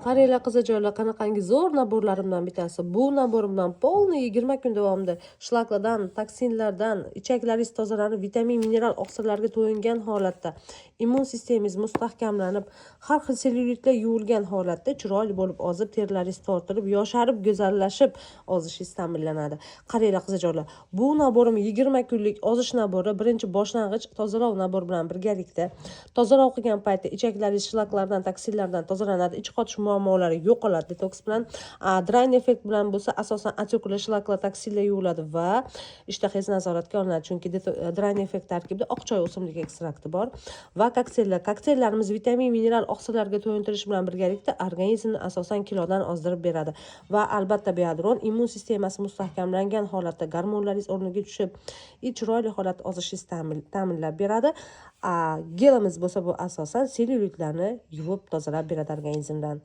Qaranglar qizajonlar, qanaqangi zo'r naborlarimdan bittasi. Bu naborimdan polniy 20 kun davomida shlaklardan, toksinlardan, ichaklaringiz tozalanib, vitamin, mineral oqsillarga to'yingan holatda, immun sistemangiz mustahkamlanib, har xil sellyulitlar yuvilgan holatda chiroyli bo'lib ozib, terlaringiz tortilib, yosharib, go'zallashib ozishingiz ta'minlanadi. Qaranglar qizajonlar, bu naborim 20 kunlik ozish nabori, birinchi boshlang'ich tozalov nabori bilan birgalikda. Tozalov qilgan paytda ichaklaringiz shlaklardan, toksinlardan tozalanadi, ich qotish muammolari yo'qoladi detoks bilan. Drain effekt bilan bo'lsa asosan atsiklar, shlaklar, toksinlar yuviladi va ishtahangiz nazoratga olinadi, chunki drain effekt tarkibida oq choy o'simlik ekstrakti bor. Va kokteyllarimiz vitamin, mineral oqsillarga to'yintirish bilan birgalikda organizmni asosan kilodan ozdirib beradi va albatta biodron immun sistemasi mustahkamlangan holatda gormonlaringiz o'rniga tushib, chiroyli holatda ozishingiz ta'minlab beradi. Gelimiz bo'lsa bu asosan sellyulitlarni yuvib tozalab beradi organizmdan.